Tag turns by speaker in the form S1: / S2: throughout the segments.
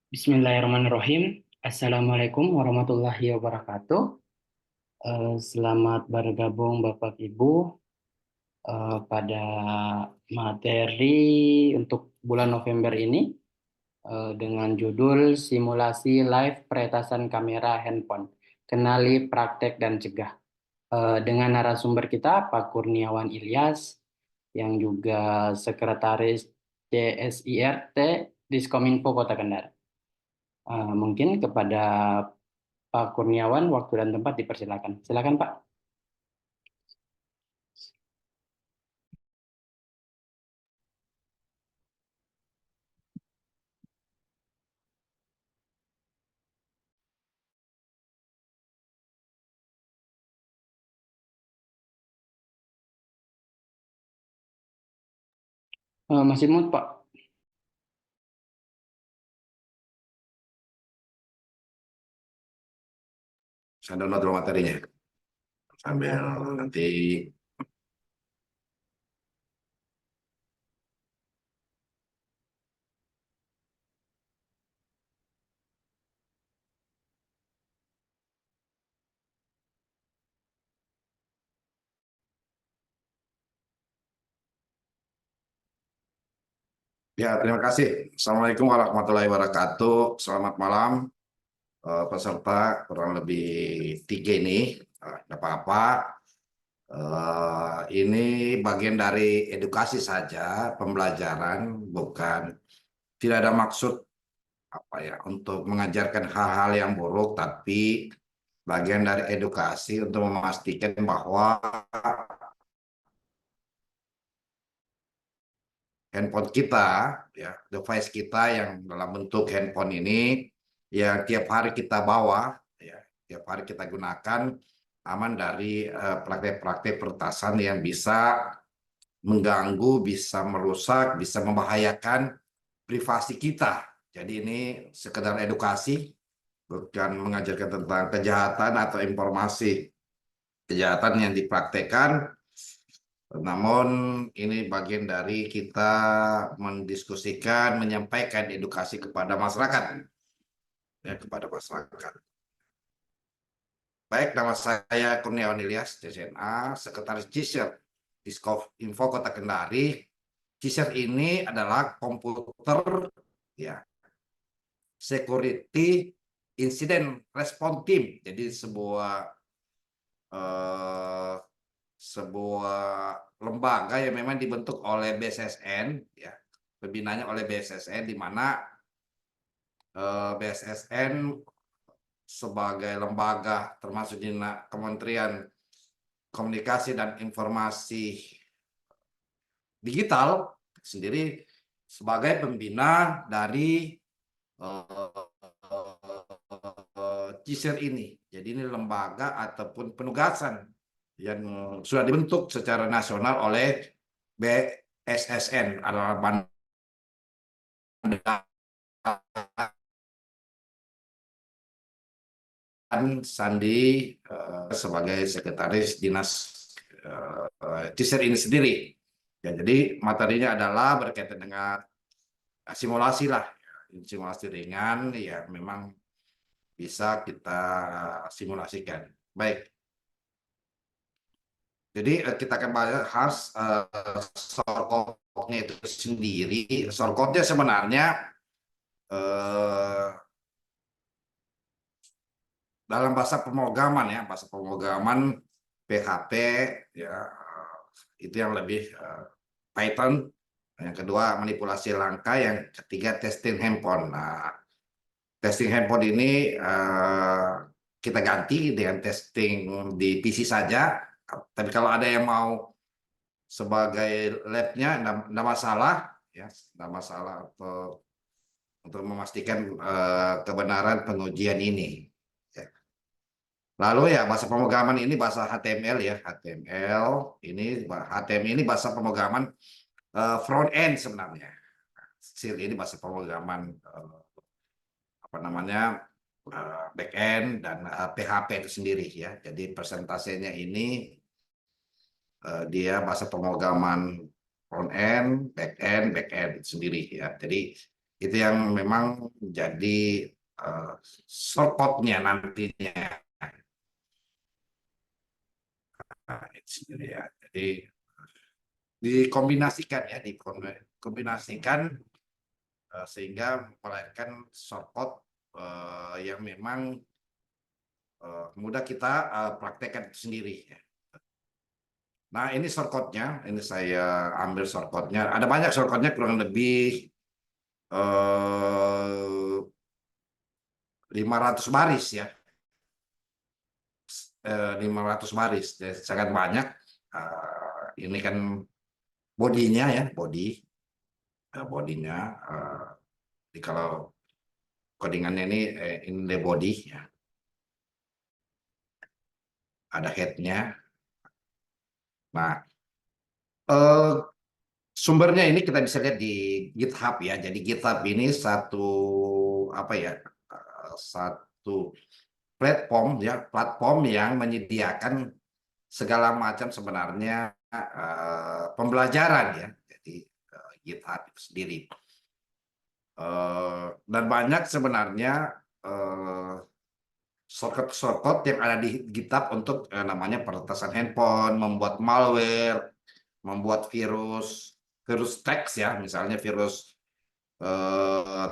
S1: Bismillahirrahmanirrahim. Assalamualaikum warahmatullahi wabarakatuh. Selamat bergabung Bapak Ibu pada materi untuk bulan November ini dengan judul Simulasi Live Peretasan Kamera Handphone. Kenali praktek dan cegah. Dengan narasumber kita Pak Kurniawan Ilyas yang juga Sekretaris CSIRT Diskominfo Kota Kendari. Mungkin kepada Pak Kurniawan, waktu dan tempat dipersilakan. Silakan Pak. Masih mood Pak.
S2: Saya download dulu materinya sambil nanti. Ya, terima kasih. Assalamualaikum warahmatullahi wabarakatuh. Selamat malam peserta kurang lebih 3 ini. Tidak apa-apa. Ini bagian dari edukasi saja, pembelajaran, bukan tidak ada maksud untuk mengajarkan hal-hal yang buruk, tapi bagian dari edukasi untuk memastikan bahwa handphone kita, ya, device kita yang dalam bentuk handphone ini, yang tiap hari kita bawa, ya, tiap hari kita gunakan, aman dari praktek-praktek peretasan yang bisa mengganggu, bisa merusak, bisa membahayakan privasi kita. Jadi ini sekedar edukasi, bukan mengajarkan tentang kejahatan atau informasi kejahatan yang dipraktekkan. Namun ini bagian dari kita mendiskusikan, menyampaikan edukasi kepada masyarakat, ya, kepada masyarakat. Baik, nama saya Kurniawan Ilyas, CCNA, Sekretaris CISER Diskominfo Kota Kendari. CISER ini adalah komputer, ya, Security Incident Response Team. Jadi sebuah lembaga yang memang dibentuk oleh BSSN, ya, pembinanya oleh BSSN, di mana BSSN sebagai lembaga termasuk di Kementerian Komunikasi dan Informasi Digital sendiri sebagai pembina dari CISER ini. Jadi ini lembaga ataupun penugasan yang sudah dibentuk secara nasional oleh BSSN, adalah Badan Sandi sebagai sekretaris dinas CISER ini sendiri. Ya, jadi materinya adalah berkaitan dengan simulasi lah, simulasi ringan yang memang bisa kita simulasikan. Baik. Jadi kita akan bahas source code-nya itu sendiri. Source code-nya sebenarnya dalam bahasa pemrograman, ya, bahasa pemrograman PHP, ya, itu yang lebih Python. Yang kedua manipulasi langkah, yang ketiga testing handphone. Nah, testing handphone ini kita ganti dengan testing di PC saja. Tapi kalau ada yang mau sebagai labnya, tidak masalah, ya, tidak masalah untuk memastikan kebenaran pengujian ini. Ya. Lalu ya bahasa pemrograman ini bahasa HTML, ya, HTML ini bahasa pemrograman front end sebenarnya. Ini bahasa pemrograman back end dan PHP itu sendiri, ya. Jadi persentasenya ini dia bahasa pemrograman front end, back end itu sendiri, ya. Jadi Itu yang memang jadi shortcut-nya nantinya. Nah, itu sendiri ya. Jadi dikombinasikan ya, dikombinasikan sehingga melahirkan shortcut yang memang mudah kita praktekkan itu sendiri ya. Nah, ini shortcut-nya, ini saya ambil shortcut-nya. Ada banyak shortcut-nya, kurang lebih 500 baris ya. 500 baris, jadi sangat banyak. Ini kan bodinya ya, bodinya. Jadi kalau codingannya ini the body ya, ada headnya. Nah, eh, sumbernya ini kita bisa lihat di GitHub ya. Jadi GitHub ini satu apa ya, satu platform ya, platform yang menyediakan segala macam sebenarnya pembelajaran ya. Jadi GitHub itu sendiri. Dan banyak sebenarnya shortcut yang ada di GitHub untuk namanya peretasan handphone, membuat malware, membuat virus teks ya, misalnya virus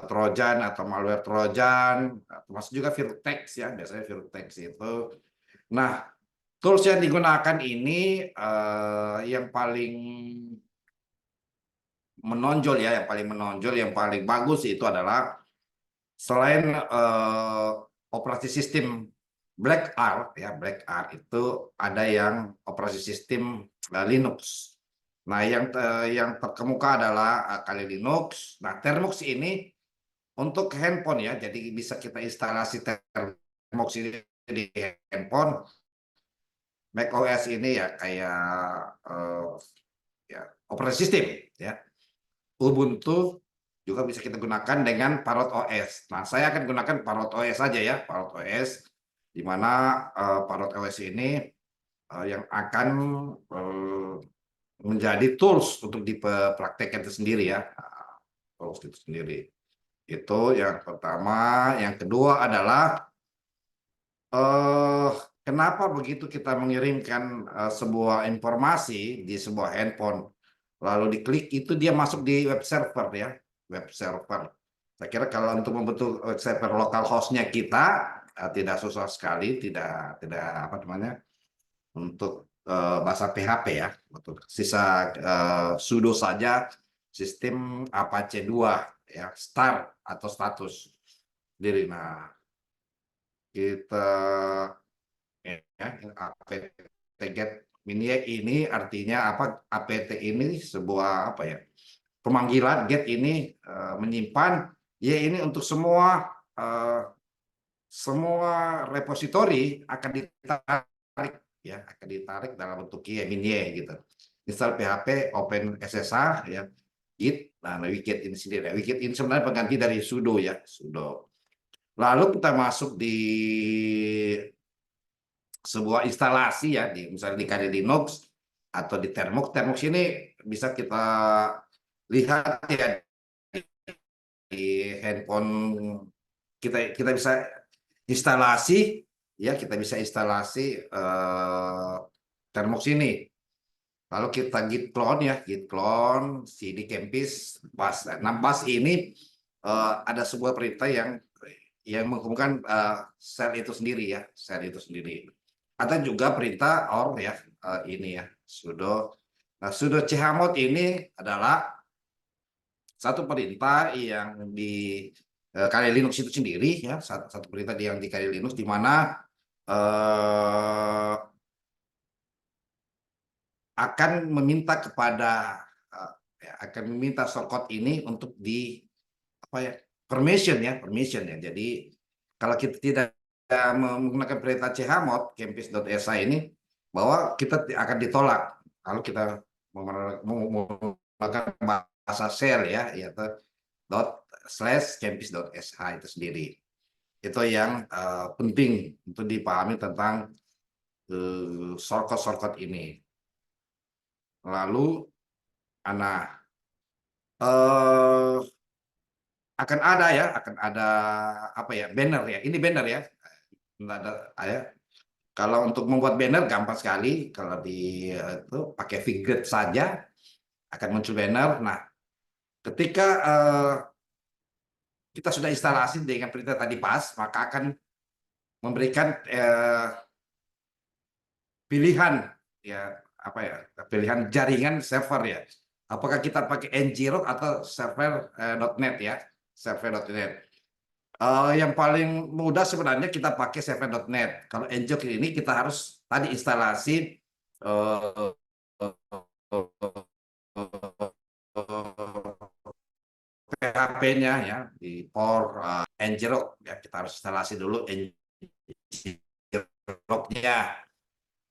S2: Trojan atau malware Trojan, termasuk juga virus teks ya, biasanya virus teks itu. Nah, tools yang digunakan ini yang paling menonjol ya, yang paling bagus itu adalah selain operasi sistem BlackArt ya, BlackArt itu ada yang operasi sistem Linux. Nah, yang terkemuka adalah Kali Linux. Nah, Termux ini untuk handphone ya, jadi bisa kita instalasi Termux ini di handphone. macOS ini ya kayak ya, operasi sistem ya. Ubuntu juga bisa kita gunakan dengan Parrot OS. Nah, saya akan gunakan Parrot OS saja ya, Parrot OS, di mana Parrot OS ini yang akan menjadi tools untuk dipraktekkan itu sendiri ya, tools itu sendiri. Itu yang pertama. Yang kedua adalah kenapa begitu kita mengirimkan sebuah informasi di sebuah handphone, lalu diklik itu dia masuk di web server ya, web server. Saya kira kalau untuk membentuk web server lokal hostnya kita tidak susah sekali, tidak apa namanya, untuk bahasa PHP ya, untuk sisa sudo saja sistem Apache 2 ya, start atau status diri. Nah, kita ya, apt get miniac ini artinya apa? Apt ini sebuah apa ya, pemanggilan. Get ini menyimpan, ya ini untuk semua repositori akan ditarik ya, akan ditarik dalam bentuk miniac gitu. Misal PHP Open SSH ya, Git. Nah, wget ini sendiri. Wget ini sebenarnya pengganti dari sudo ya, sudo. Lalu kita masuk di sebuah instalasi ya, misalnya di Kali Linux atau di Termux. Termux ini bisa kita lihat ya di handphone kita bisa instalasi ya, kita bisa instalasi Termux ini. Lalu kita git clone ya, git clone cd campus bus. Nah, bus ini ada sebuah perintah yang menghubungkan shell itu sendiri ya, shell itu sendiri. Ada juga perintah or ya, ini ya, sudo. Nah, sudo chmod ini adalah satu perintah yang di Kali Linux itu sendiri ya, satu perintah yang di Kali Linux, di mana akan meminta kepada akan meminta shortcut ini untuk di apa ya, permission ya. Jadi kalau kita tidak menggunakan perintah chmod campus.shi ini, bahwa kita akan ditolak kalau kita menggunakan bahasa shell ya, yaitu ./campus.sh itu sendiri. Itu yang penting untuk dipahami tentang shortcut ini. Lalu anak akan ada ya, akan ada apa ya, banner ya. Ini banner ya. Nggak ada ya. Kalau untuk membuat banner gampang sekali. Kalau di itu pakai Figret saja akan muncul banner. Nah, ketika kita sudah instalasi dengan perintah tadi pas, maka akan memberikan pilihan ya apa ya, pilihan jaringan server ya. Apakah kita pakai ngrok atau server .net ya, server.net. Yang paling mudah sebenarnya kita pakai server.net. Kalau ngrok ini kita harus tadi instalasi PHP-nya ya di for ngrok ya, kita harus instalasi dulu ngrok-nya.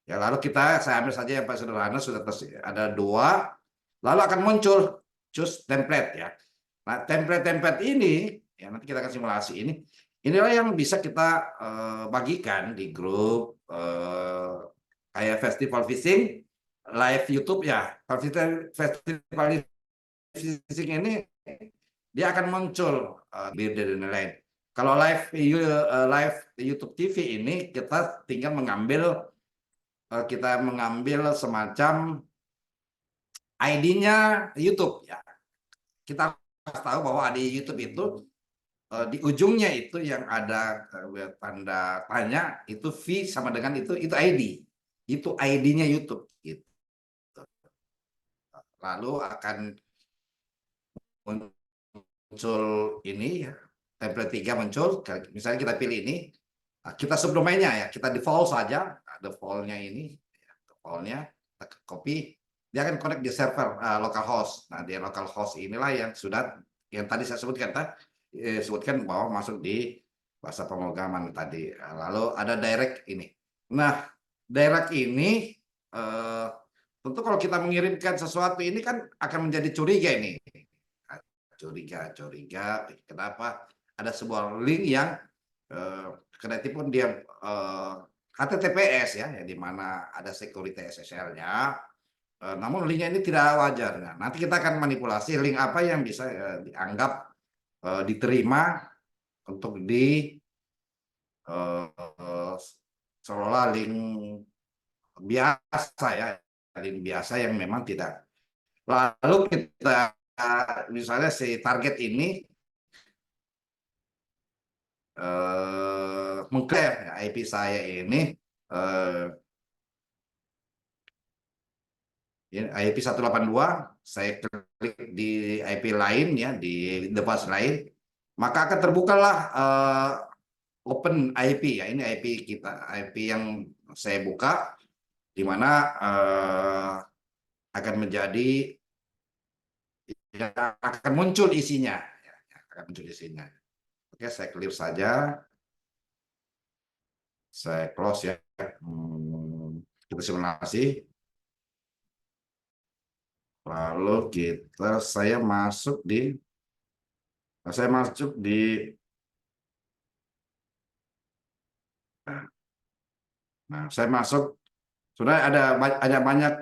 S2: Ya, lalu saya ambil saja yang paling sederhana, sudah ada 2, lalu akan muncul choose template ya. Nah, template-template ini, ya nanti kita akan simulasi inilah yang bisa kita bagikan di grup kayak festival fishing, live YouTube ya. Festival fishing ini dia akan muncul dan lain-lain. Kalau live YouTube TV ini kita tinggal mengambil semacam ID-nya YouTube ya. Kita harus tahu bahwa di YouTube itu di ujungnya itu yang ada tanda tanya, itu V sama dengan itu ID. Itu ID-nya YouTube gitu. Lalu akan muncul ini ya, template 3 muncul. Misalnya kita pilih ini, kita subdomainnya ya, kita default saja, default-nya ini, default-nya kita copy, dia akan connect di server localhost. Nah, di localhost inilah yang tadi saya sebutkan bahwa masuk di bahasa pemrograman tadi. Lalu ada direct ini. Nah, direct ini tentu kalau kita mengirimkan sesuatu ini kan akan menjadi curiga ini. Curiga. Kenapa? Ada sebuah link yang pun dia HTTPS ya, di mana ada security SSL-nya. Namun linknya ini tidak wajar. Nah, nanti kita akan manipulasi link apa yang bisa dianggap diterima untuk seolah link biasa ya, link biasa yang memang tidak. Lalu kita misalnya si target ini mengklaim IP saya ini IP 182, saya klik di IP lain ya, di device lain, maka akan terbukalah open IP ya. Ini IP kita, IP yang saya buka, di mana akan menjadi ya, akan muncul isinya, akan muncul isinya. Oke, saya clear saja, saya close ya. Kita simulasi. Lalu saya masuk di saya masuk, sebenarnya ada banyak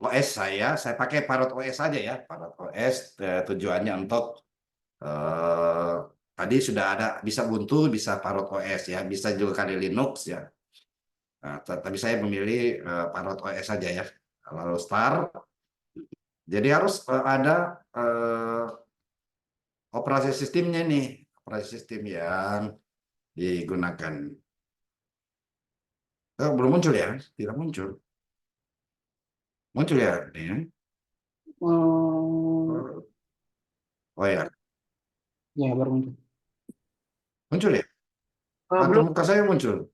S2: OS saya pakai Parrot OS saja ya. Parrot OS tujuannya untuk tadi sudah ada, bisa Ubuntu, bisa Parrot OS ya, bisa juga kali Linux ya. Nah, tapi saya memilih Parrot OS saja ya. Lalu start. Jadi harus ada operasi sistemnya nih, operasi sistem yang digunakan. Belum muncul ya? Tidak muncul. Muncul ya? Ini. Oh ya,
S1: Ya, baru muncul.
S2: muncul ya? Atau
S1: Belum,
S2: muka saya muncul?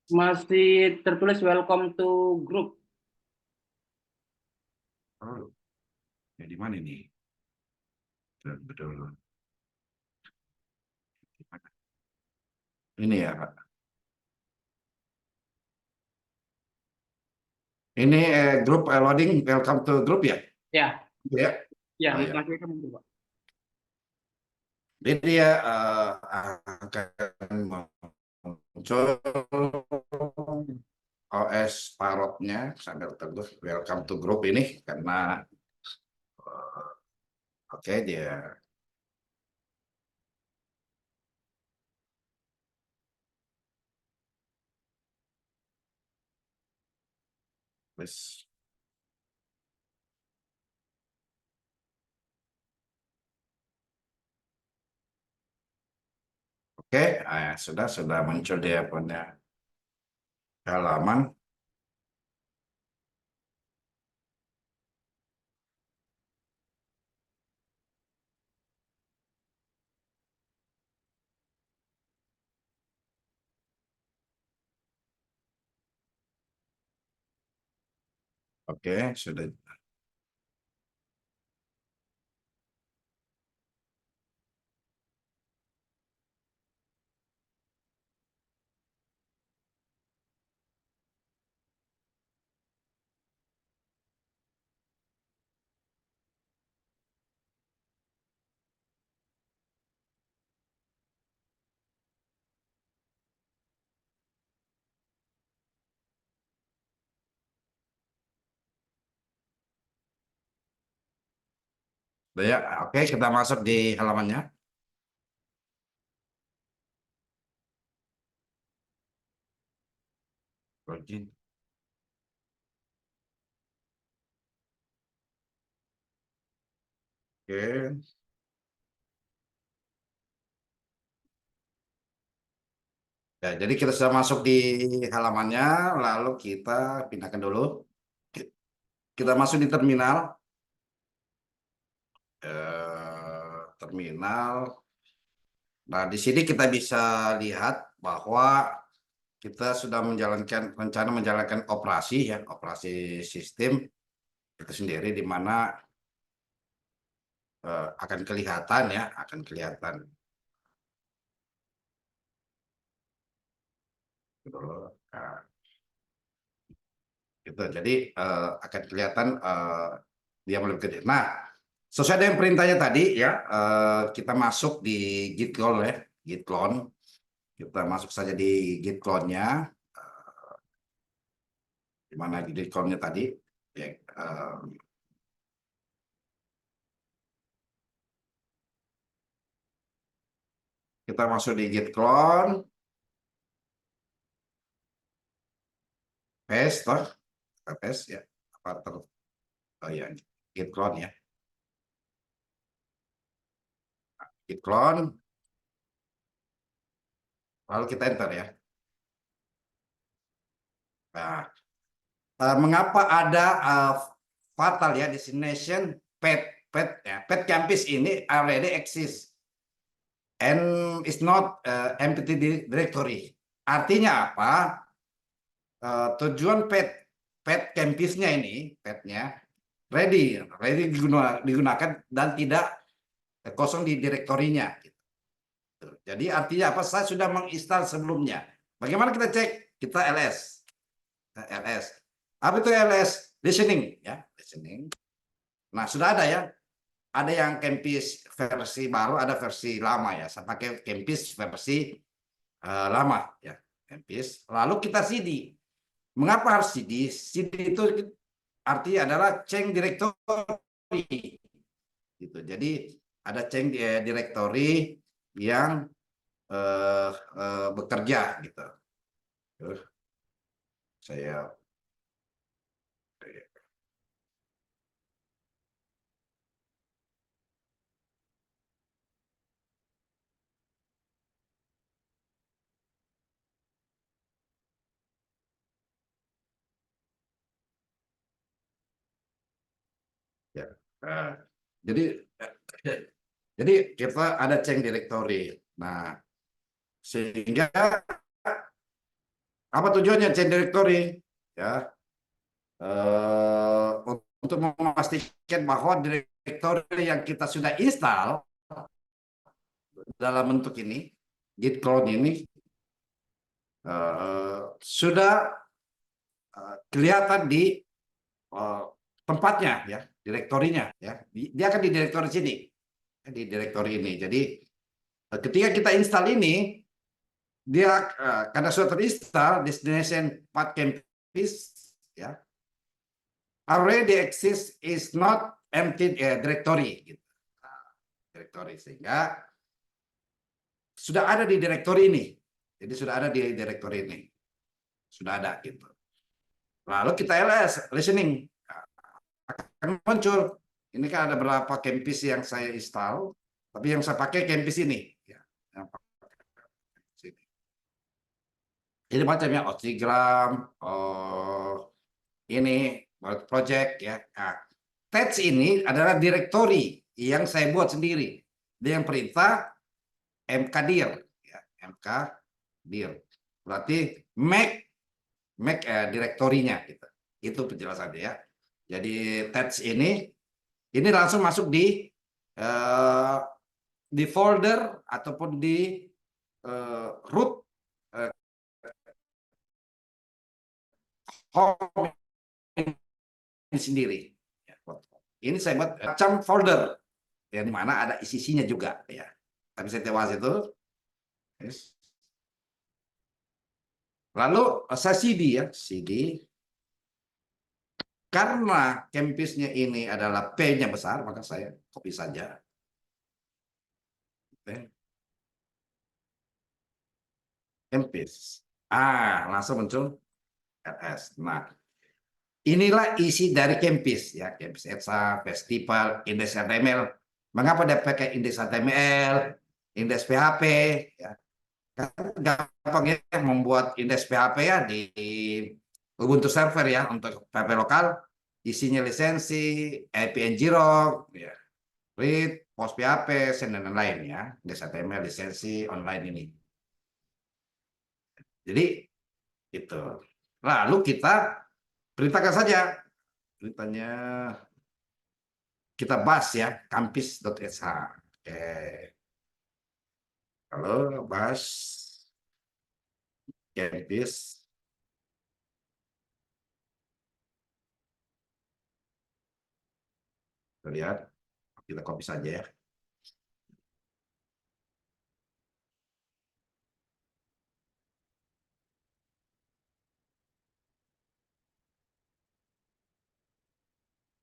S1: masih tertulis welcome to group.
S2: Oh, ya di mana ini? Betul. Ini ya, Pak. Ini grup loading, welcome to group ya?
S1: Ya,
S2: Ya.
S1: ya,
S2: Oh, ya.
S1: masih kan muncul, Pak.
S2: Jadi dia akan muncul OS Parrot-nya sambil teguh welcome to group ini, karena oke, dia Wes. Oke, sudah muncul dia punya halaman. Oke, sudah. Sudah ya, oke kita masuk di halamannya. Login. Oke. Ya, jadi kita sudah masuk di halamannya, lalu kita pindahkan dulu. Kita masuk di terminal. Terminal. Nah, di sini kita bisa lihat bahwa kita sudah menjalankan operasi ya, operasi sistem itu sendiri di mana akan kelihatan ya, akan kelihatan. Nah, gitu. Jadi akan kelihatan dia lebih gede. Nah, sesuai dengan perintahnya tadi ya, kita masuk di git clone ya, git clone. Kita masuk saja di git clone-nya, di mana git clone-nya tadi. Ya, kita masuk di git clone, paste, toh, kita paste ya, apa terus? Oh ya, git clone ya, git clone, lalu kita enter ya. Nah, mengapa ada fatal ya destination pet ya, pet campus ini already exist and is not empty directory. Artinya apa? Tujuan pet campusnya ini, petnya ready digunakan dan tidak kosong di direktorinya. Jadi artinya apa? Saya sudah menginstal sebelumnya. Bagaimana kita cek? Kita ls. Apa itu ls? Listening ya, listening. Nah, sudah ada ya. Ada yang campus versi baru, ada versi lama ya. Saya pakai campus versi lama ya, campus. Lalu kita CD. Mengapa harus CD? CD itu artinya adalah change directory. Gitu. Jadi ada change directory yang bekerja gitu. Saya ya. Jadi jadi kita ada change directory. Nah, sehingga apa tujuannya change directory? Ya, untuk memastikan bahwa directory yang kita sudah install dalam bentuk ini, git clone ini sudah kelihatan di tempatnya ya, direktorinya ya. Dia akan di direktori sini, di direktori ini. Jadi ketika kita install ini, dia karena sudah terinstall destination path campus ya, already exist is not empty directory gitu. Directory sehingga sudah ada di direktori ini. Jadi sudah ada di direktori ini. Sudah ada gitu. Lalu kita LS, listening. Akan muncul. Ini kan ada beberapa campus yang saya install, tapi yang saya pakai campus ini. Ya, yang pakai ini. Ini macamnya Ostigram, ini project ya. Nah, Tats ini adalah direktori yang saya buat sendiri. Dia yang perintah mkdir, ya, mkdir. Berarti make direktorinya gitu. Itu penjelasannya ya. Jadi Tats ini langsung masuk di folder ataupun di root home ini sendiri. Ini saya buat macam folder yang dimana ada isinya juga ya. Tapi saya tewas itu. Yes. Lalu saya CD ya, CD. Karena campusnya ini adalah P-nya besar, maka saya copy saja. Campus. Langsung muncul LS. Nah, inilah isi dari campus ya, campus ETSA, festival, indeks HTML. Mengapa dia pakai indeks HTML, indeks PHP ya? Gampang ya membuat indeks PHP ya di Ubuntu server ya untuk PHP lokal, isinya lisensi, IP ngrok, ya, read, post PHP, send dan lain ya, indeks HTML lisensi online ini. Jadi itu. Lalu kita perintahkan saja, beritanya kita bahas ya, kampus.sh. Oke. Kalau bahas campus, kita lihat, kita copy saja ya.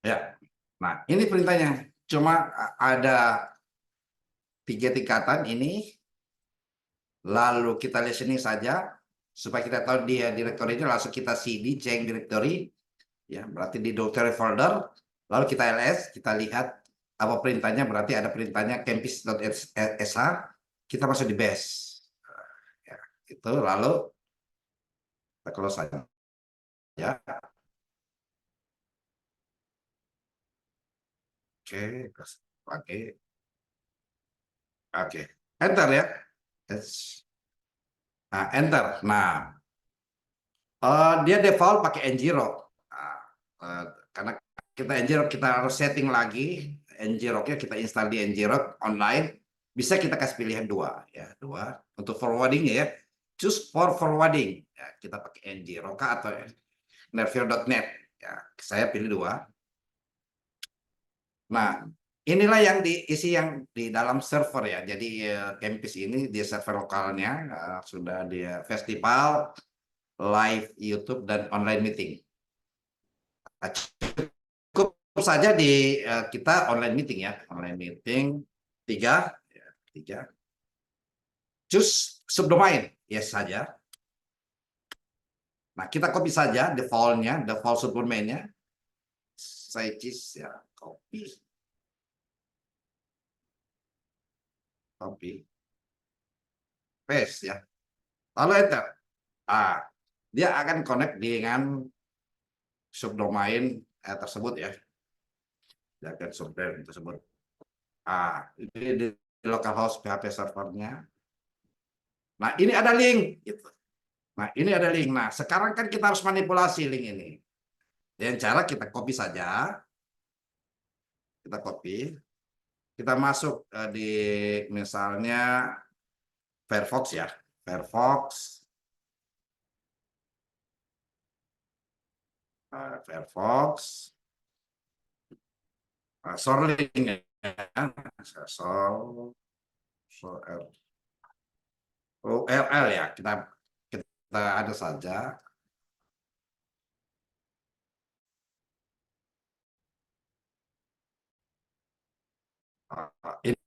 S2: Ya, nah ini perintahnya. Cuma ada 3 tingkatan ini. Lalu kita listening saja supaya kita tahu dia direktori ini, langsung kita cd change directory ya, berarti di directory folder. Lalu kita ls, kita lihat apa perintahnya, berarti ada perintahnya campus.sh, kita masuk di base ya, itu lalu kita close saja ya. Oke, oke, enter ya. Nah, enter. Nah, dia default pakai ngrok. Nah, karena kita ngrok, kita harus setting lagi ngroknya, kita install di ngrok online. Bisa kita kasih pilihan dua ya, dua untuk forwarding ya. Choose for forwarding. Ya, kita pakai ngrok atau nervio.net. Ya, saya pilih dua. Nah, inilah yang diisi yang di dalam server ya. Jadi campus ini di server lokalnya sudah dia festival, live YouTube dan online meeting. Cukup saja di kita online meeting ya, online meeting 3, ya, 3. Choose subdomain, yes saja. Nah, kita copy saja default-nya, default subdomain-nya. Saya choose ya, copy. Copy. Paste ya. Lalu enter. Dia akan connect dengan subdomain tersebut ya. Dia akan subdomain tersebut. Ini di localhost PHP servernya. Nah, ini ada link. Gitu. Nah, ini ada link. Nah, sekarang kan kita harus manipulasi link ini. Dengan cara kita copy saja. Kita copy. Kita masuk di misalnya Firefox ya. Firefox. Firefox. Short link ya. URL ya. Kita ada saja.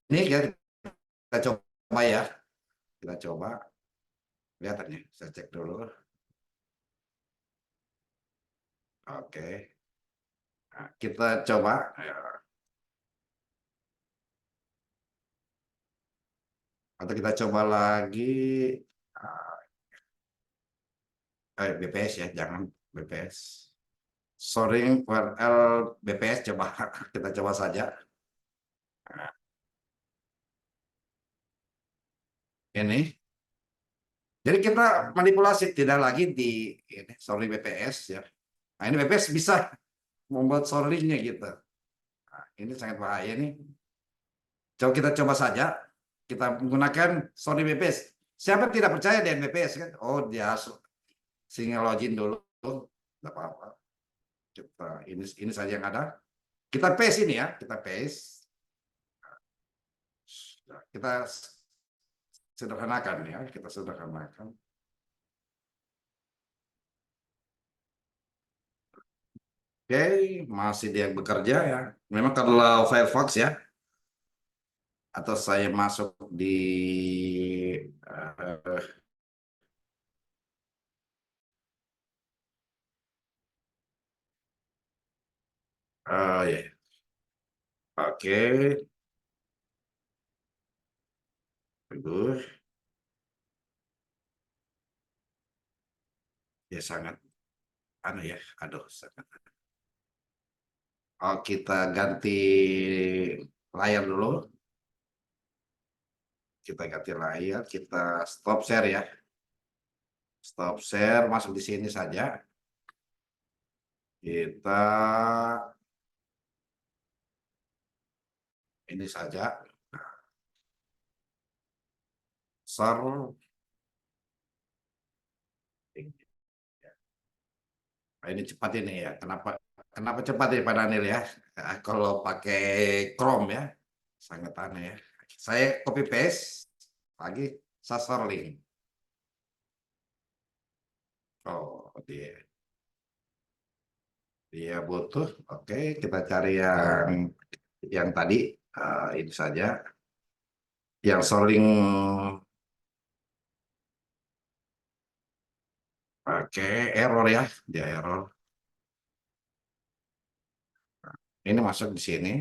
S2: Ini kita coba ya. Kita coba. Lihat nih, saya cek dulu. Oke. Nah, kita coba ya. Atau kita coba lagi ah, BPS ya, jangan BPS. Soring URL BPS coba kita coba saja. Nah, ini. Jadi kita manipulasi tidak lagi di ini, sorry BPS ya. Nah, ini BPS bisa membuat sorringnya gitu. Nah, ini sangat bahaya nih. Coba kita coba saja. Kita menggunakan sorry BPS. Siapa tidak percaya dengan BPS kan? Oh dia single login dulu. Tidak apa-apa. Kita ini saja yang ada. Kita paste ini ya. Kita paste. Kita sederhanakan ya. Kita sederhanakan. Oke, masih dia bekerja ya. Memang kalau Firefox ya, atau saya masuk di uh, ya, oke, aduh, ya sangat, anu ya, aduh, sangat. Oh, kita ganti layar dulu, kita ganti layar, kita stop share ya, stop share, masuk di sini saja, kita ini saja, share. Nah, ini cepat ini ya. Kenapa kenapa cepat ya Pak Daniel ya? Nah, kalau pakai Chrome ya, sangat aneh ya. Saya copy paste lagi sasar link. Oh, dia butuh. Oke, kita cari yang tadi ini saja. Yang short pakai error ya, dia error. Ini masuk di sini.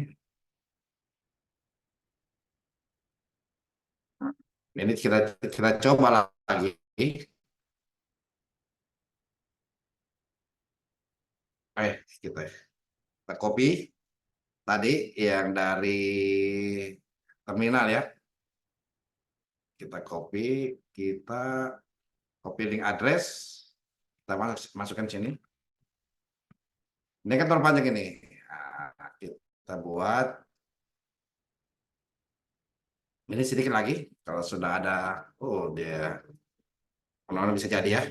S2: Ini kita coba lagi. Kita copy tadi yang dari terminal ya. Kita copy link address, kita masukkan sini. Ini kan terpanjang ini. Nah, kita buat ini sedikit lagi. Kalau sudah ada, oh dia, teman-teman bisa jadi ya.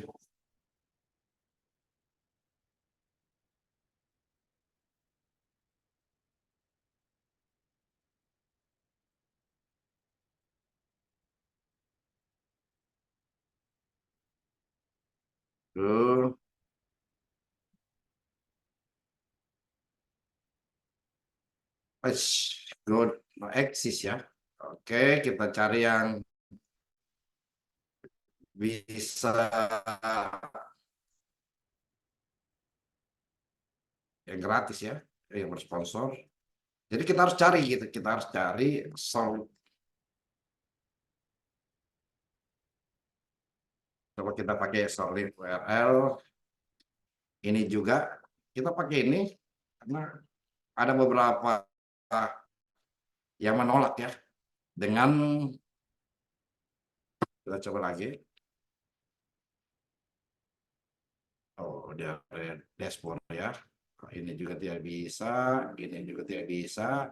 S2: Tuh, good, no exist ya. Oke, kita cari yang bisa yang gratis ya, yang bersponsor. Jadi kita harus cari gitu, kita harus cari sound. Coba kita pakai solid URL. Ini juga kita pakai ini karena ada beberapa yang menolak ya. Dengan kita coba lagi. Oh, dia dashboard ya. Ini juga tidak bisa, ini juga tidak bisa.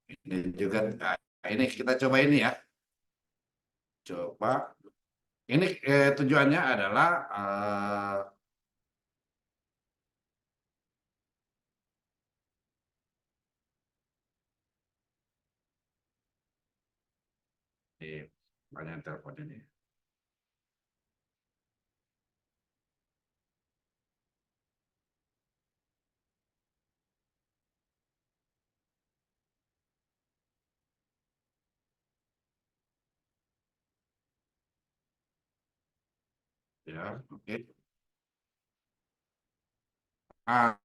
S2: Ini juga, nah, ini kita coba ini ya. Coba. Ini tujuannya adalah banyak telepon ini. Ya, oke. Ah,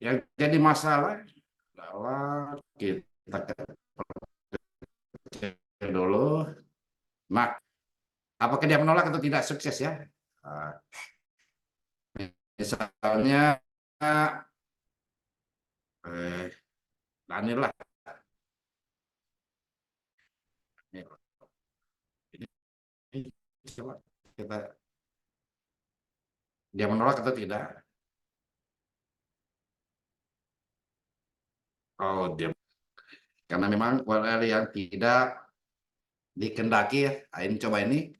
S2: yang jadi masalah adalah kita kecil dulu. Nah, apakah dia menolak atau tidak sukses ya? Ah, misalnya eh, Daniel lah. Ini coba kita dia menolak atau tidak? Oh, dia karena memang URL yang tidak dikendaki ya. Nah, ini coba ini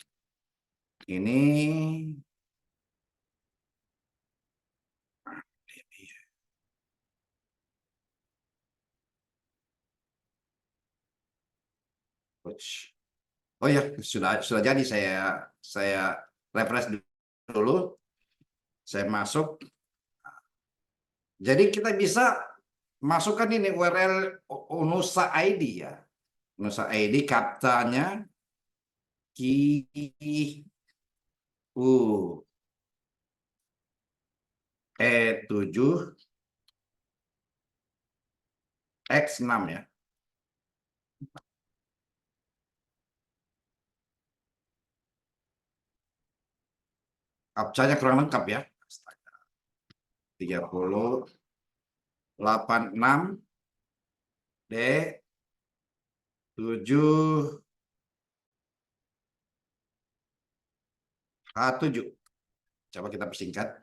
S2: oh ya sudah jadi saya refresh dulu. Saya masuk. Jadi kita bisa masukkan ini URL Unusa ID ya. Unusa ID kaptanya QU E7 X6 ya. Kaptanya kurang lengkap ya. 3086 D 7 H7. Coba kita persingkat.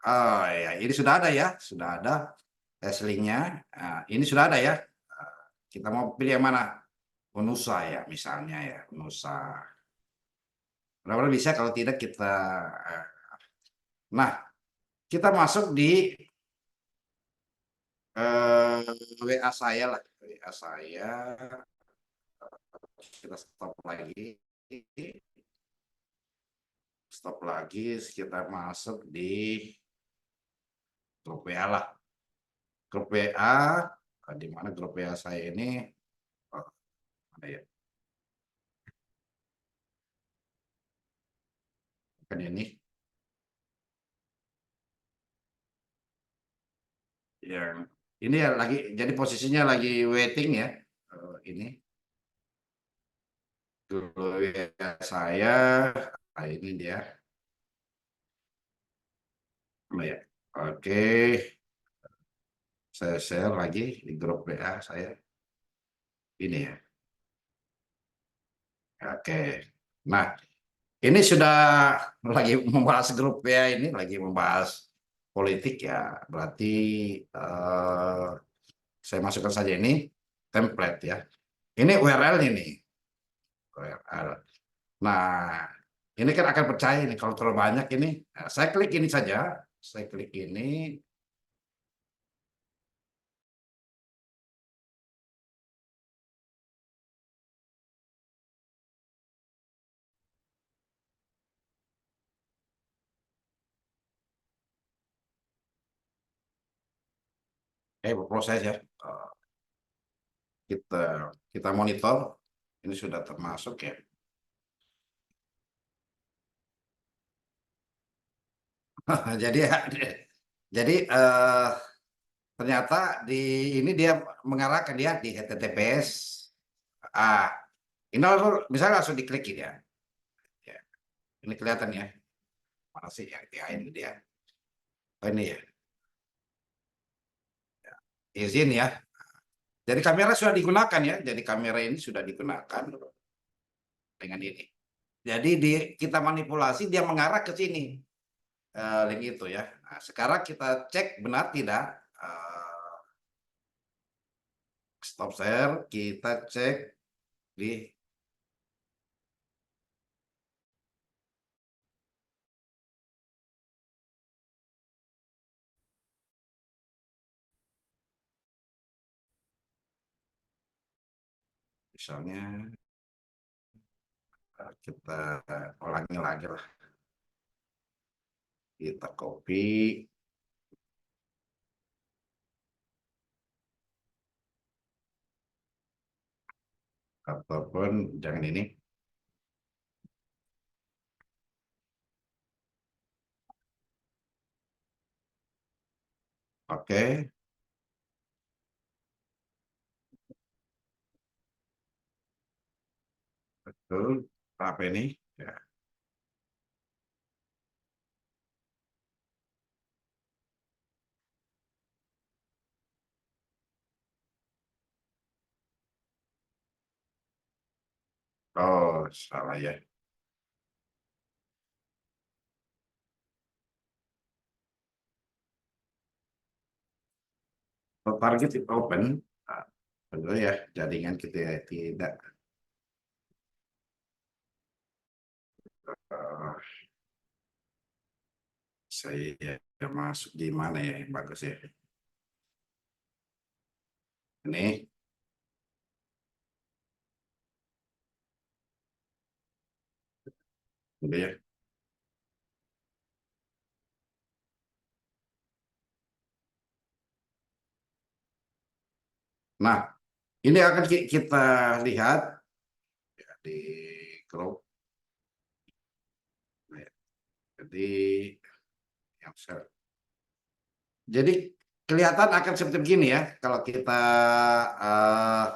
S2: Oh ya, ini sudah ada ya, sudah ada linknya. Nah, ini sudah ada ya. Kita mau pilih yang mana? Unusa ya, misalnya ya, Unusa. Mudah-mudahan bisa, kalau tidak kita. Nah, kita masuk di WA saya lah, WA saya. Kita stop lagi, kita masuk di grup WA lah. Grup WA, di mana grup WA saya ini? Oh, mana ya? Kan yang ini ya lagi, jadi posisinya lagi waiting ya. Ini dulu ya saya. Nah, ini dia. Oh, ya. Oke, saya share lagi di grup WA saya. Ini ya. Oke. Nah, ini sudah lagi membahas grup WA, ini lagi membahas politik ya. Berarti eh, saya masukkan saja ini template ya. Ini URL ini. URL. Nah, ini kan akan percaya ini kalau terlalu banyak ini. Nah, saya klik ini saja. Saya klik ini. Berproses ya. Kita kita monitor. Ini sudah termasuk ya. Jadi jadi ternyata di ini dia mengarahkan dia di HTTPS. Ini misalnya langsung diklik ya. Ya, ini kelihatan ya. Mana sih ya ini dia. Oh, ini ya. Izin ya. Jadi kamera sudah digunakan ya. Jadi kamera ini sudah digunakan dengan ini. Jadi kita manipulasi dia mengarah ke sini link itu ya. Nah, sekarang kita cek benar tidak. Stop share, kita cek di misalnya kita ulangi lagi lah. Kita copy ataupun jangan ini. Oke, betul. Apa ini? Ya. Oh, salah ya. Target itu open, nah, betul ya. Jaringan kita tidak eh, saya masuk di mana ya yang bagus ya? Ini, gitu ya. Nah, ini akan kita lihat ya, di grup. Nah, ya. Jadi yang jadi kelihatan akan seperti begini ya kalau eh,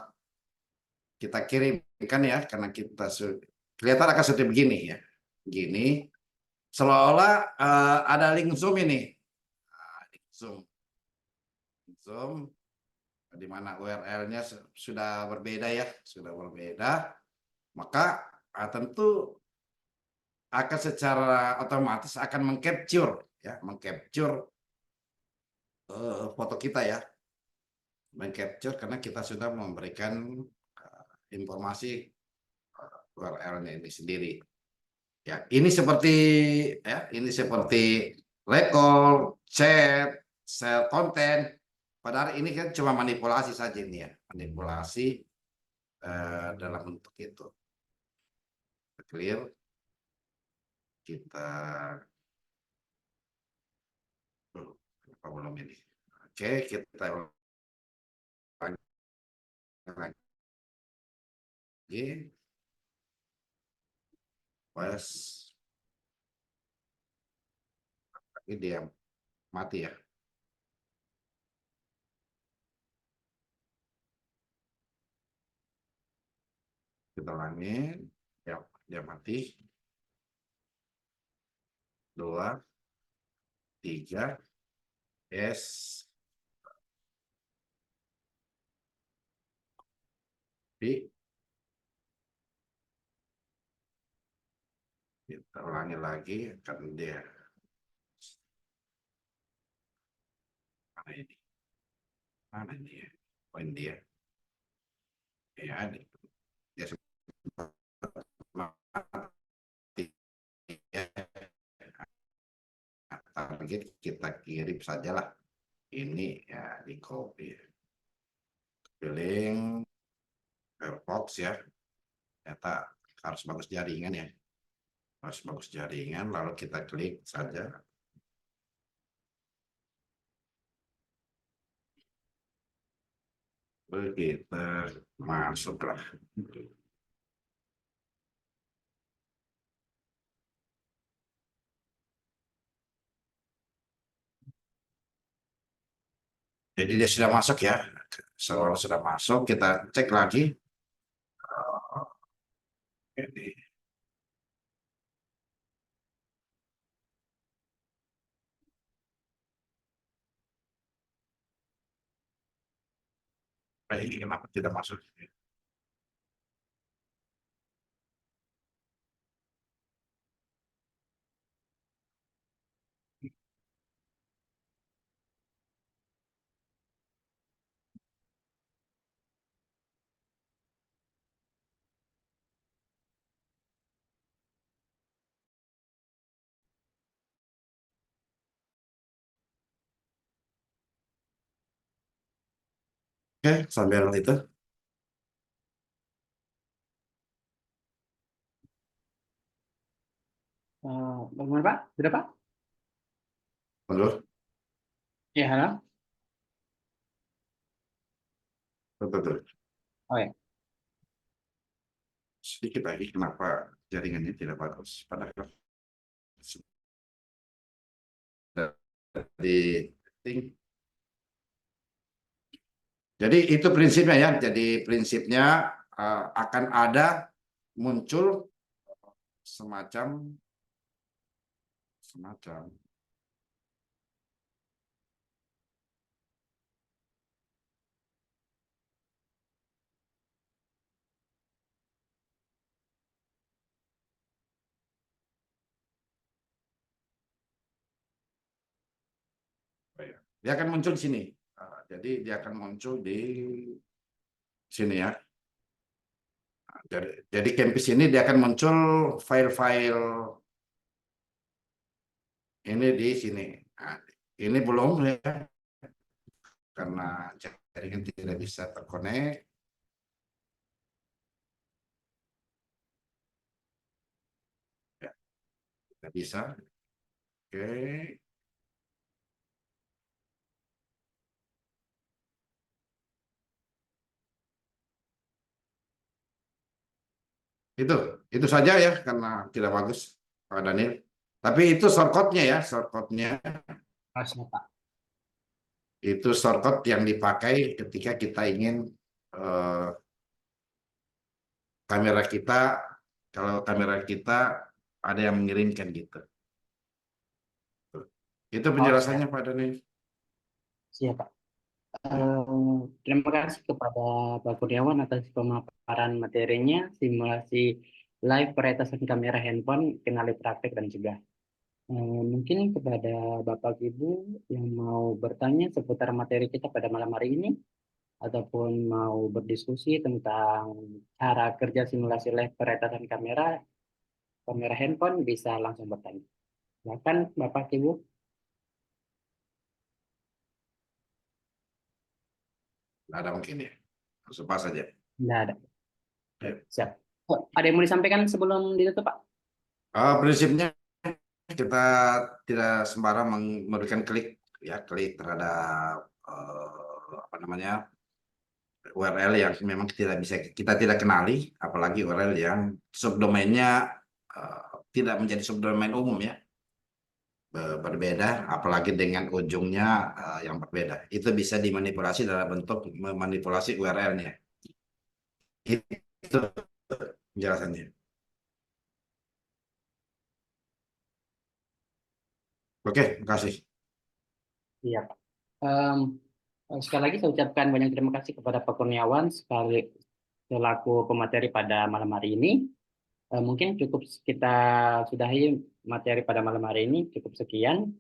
S2: kita kirimkan ya karena kelihatan akan seperti begini ya. Begini seolah-olah ada link Zoom ini. Nah, link Zoom di mana URL-nya sudah berbeda ya, sudah berbeda, maka tentu akan secara otomatis akan mengcapture ya, mengcapture foto kita ya, mengcapture karena kita sudah memberikan informasi URL-nya ini sendiri. Ya, ini seperti recall, chat, share konten. Padahal ini kan cuma manipulasi saja ini ya, manipulasi dalam bentuk itu. Clear, kita apa belum ini? Oke, kita ulangi lagi. Pas ini dia mati ya. Kita ulangi. Ya, dia mati. 2, 3, S, P. Kita ulangi lagi kan dia mana ini? Mana dia? Poin dia. Ya, dia mati. Ya, target kita kirim sajalah. Ini ya di copy. Link Firefox ya. Ternyata harus bagus jaringan ya. Harus bagus jaringan lalu kita klik saja. Kita masuklah. Jadi dia sudah masuk ya. Kalau sudah masuk, kita cek lagi. Ini, ini kenapa tidak masuk? Oke, sambil itu.
S1: Bagaimana Pak? Sudah Pak?
S2: Betul,
S1: Ya, halo.
S2: betul.
S1: Oh ya.
S2: Sedikit lagi, kenapa jaringannya tidak bagus? Padahal di setting Jadi itu prinsipnya ya. Jadi prinsipnya akan ada muncul semacam dia akan muncul di sini. Jadi dia akan muncul di sini ya. Jadi campus ini dia akan muncul file-file ini di sini. Nah, ini belum ya, karena jaringan tidak bisa terkonek. Ya, tidak bisa. Oke. Itu saja ya, karena tidak bagus Pak Daniel. Tapi itu shortcut-nya ya, shortcut-nya
S1: Pak.
S2: itu shortcut yang dipakai ketika kita ingin eh, kamera kita, kalau kamera kita ada yang mengirimkan gitu. Itu
S1: Oh, siap.
S2: penjelasannya Pak Daniel.
S1: Siap, Pak.
S2: Ya.
S1: Terima kasih kepada Pak Kurniawan atas pemaparan materinya, simulasi live peretasan kamera handphone, kenali praktek dan juga. Mungkin kepada Bapak Ibu yang mau bertanya seputar materi kita pada malam hari ini, ataupun mau berdiskusi tentang cara kerja simulasi live peretasan kamera handphone, bisa langsung bertanya. Silakan Bapak Ibu.
S2: Nggak ada mungkin ya. Langsung pas saja.
S1: Tidak ada.
S2: Ya.
S1: Siap. Oh, ada yang mau disampaikan sebelum ditutup, Pak?
S2: Prinsipnya kita tidak sembarang memberikan klik terhadap apa namanya URL yang memang kita tidak kenali, apalagi URL yang subdomainnya tidak menjadi subdomain umum ya, berbeda, apalagi dengan ujungnya yang berbeda. Itu bisa dimanipulasi dalam bentuk memanipulasi URL-nya. Itu penjelasannya. Oke, terima kasih.
S1: Iya, Pak. Sekali lagi saya ucapkan banyak terima kasih kepada Pak Kurniawan selaku pemateri pada malam hari ini. Mungkin cukup kita sudahi materi pada malam hari ini, cukup sekian.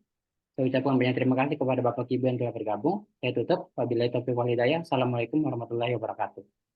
S1: Saya ucapkan banyak terima kasih kepada Bapak Ibu yang telah bergabung. Saya tutup. Wabillahi taufiq wal hidayah. Assalamualaikum warahmatullahi wabarakatuh.